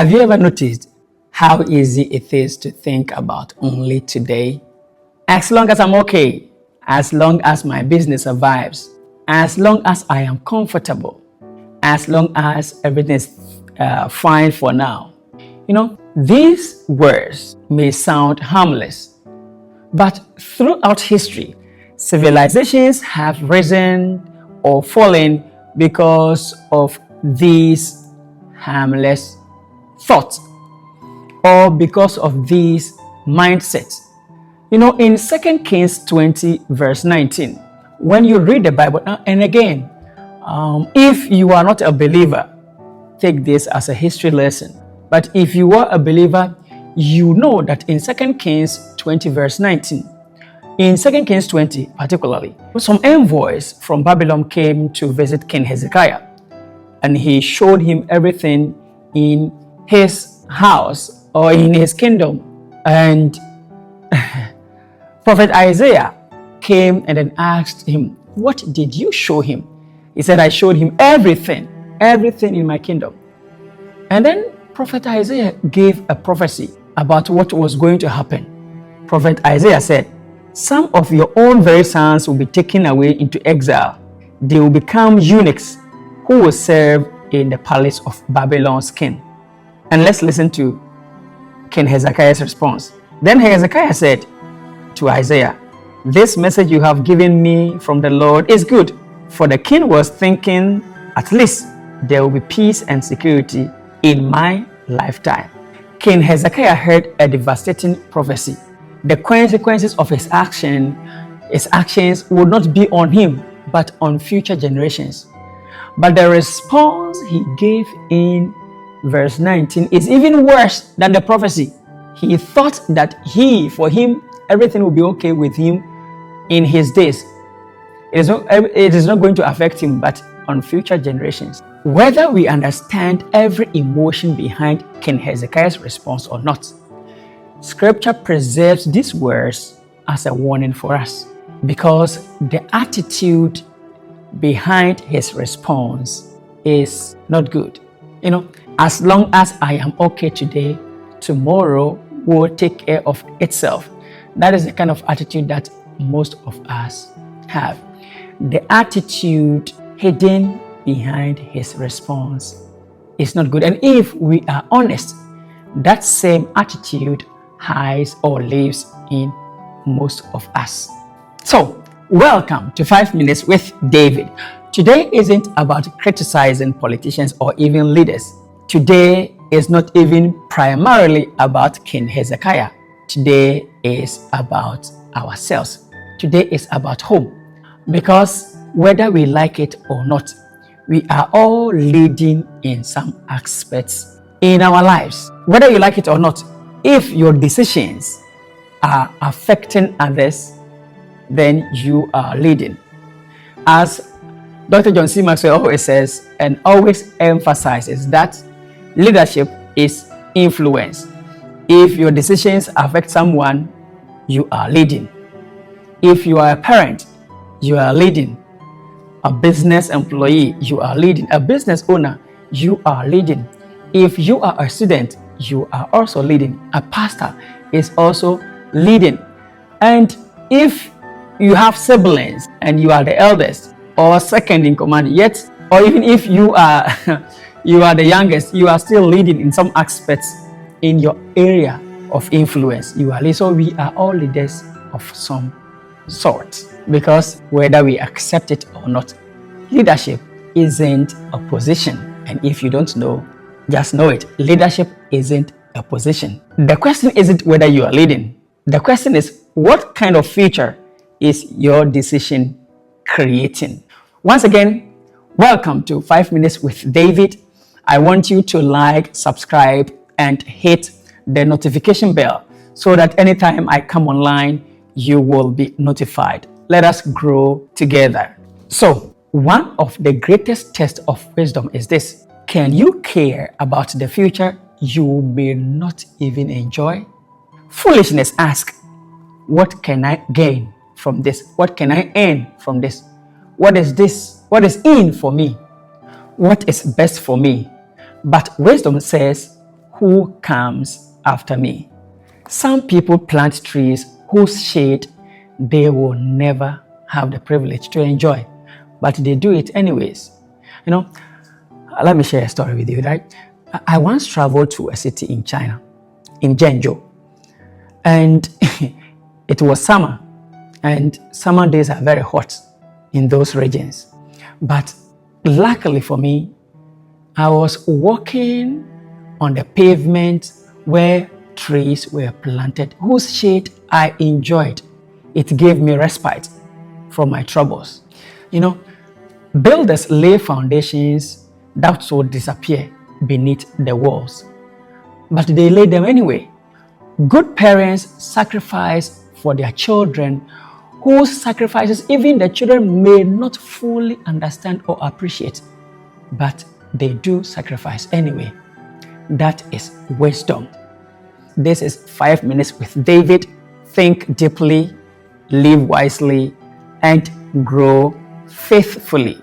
Have you ever noticed how easy it is to think about only today? As long as I'm okay, as long as my business survives, as long as I am comfortable, as long as everything is fine for now. These words may sound harmless, but throughout history, civilizations have risen or fallen because of these harmless thoughts or because of these mindsets. In 2 Kings 20 verse 19, when you read the Bible, and again, if you are not a believer, take this as a history lesson. But if you are a believer, you know that in 2 Kings 20 verse 19, in 2 Kings 20 particularly, some envoys from Babylon came to visit King Hezekiah, and he showed him everything in his house or in his kingdom. And Prophet Isaiah came and then asked him, "What did you show him?" He said, "I showed him everything in my kingdom." And then Prophet Isaiah gave a prophecy about what was going to happen. Prophet Isaiah said, "Some of your own very sons will be taken away into exile. They will become eunuchs who will serve in the palace of Babylon's king." And let's listen to King Hezekiah's response. Then Hezekiah said to Isaiah, "This message you have given me from the Lord is good." For the king was thinking, at least there will be peace and security in my lifetime. King Hezekiah heard a devastating prophecy. The consequences of his actions would not be on him, but on future generations. But the response he gave in verse 19 is even worse than the prophecy. He thought that for him, everything will be okay with him in his days. It is not going to affect him, but on future generations. Whether we understand every emotion behind King Hezekiah's response or not, Scripture preserves these words as a warning for us, because the attitude behind his response is not good. As long as I am okay today, tomorrow will take care of itself. That is the kind of attitude that most of us have. The attitude hidden behind his response is not good. And if we are honest, that same attitude hides or lives in most of us. So, welcome to 5 Minutes with David. Today isn't about criticizing politicians or even leaders. Today is not even primarily about King Hezekiah. Today is about ourselves. Today is about home. Because whether we like it or not, we are all leading in some aspects in our lives. Whether you like it or not, if your decisions are affecting others, then you are leading. As Dr. John C. Maxwell always says and always emphasizes, that leadership is influence. If your decisions affect someone, you are leading. If you are a parent, you are leading. A business employee, you are leading. A business owner, you are leading. If you are a student, you are also leading. A pastor is also leading. And if you have siblings and you are the eldest or second in command yet, or even if you are the youngest, you are still leading in some aspects in your area of influence. You are leading. So we are all leaders of some sort, because whether we accept it or not, leadership isn't a position. And if you don't know, just know it. Leadership isn't a position. The question isn't whether you are leading. The question is, what kind of future is your decision creating? Once again, welcome to 5 Minutes with David. I want you to like, subscribe, and hit the notification bell so that anytime I come online, you will be notified. Let us grow together. So, one of the greatest tests of wisdom is this: can you care about the future you may not even enjoy? Foolishness asks, what can I gain from this? What can I earn from this? What is this? What is in for me? What is best for me? But wisdom says, who comes after me. Some people plant trees whose shade they will never have the privilege to enjoy, but they do it anyways. You know, let me share a story with you, right? I once traveled to a city in China, in Zhengzhou, and it was summer, and summer days are very hot in those regions. But luckily for me, I was walking on the pavement where trees were planted, whose shade I enjoyed. It gave me respite from my troubles. You know, builders lay foundations that will disappear beneath the walls, but they lay them anyway. Good parents sacrifice for their children, whose sacrifices even the children may not fully understand or appreciate, but they do sacrifice anyway. That is wisdom. This is 5 minutes with David. Think deeply, live wisely, and grow faithfully.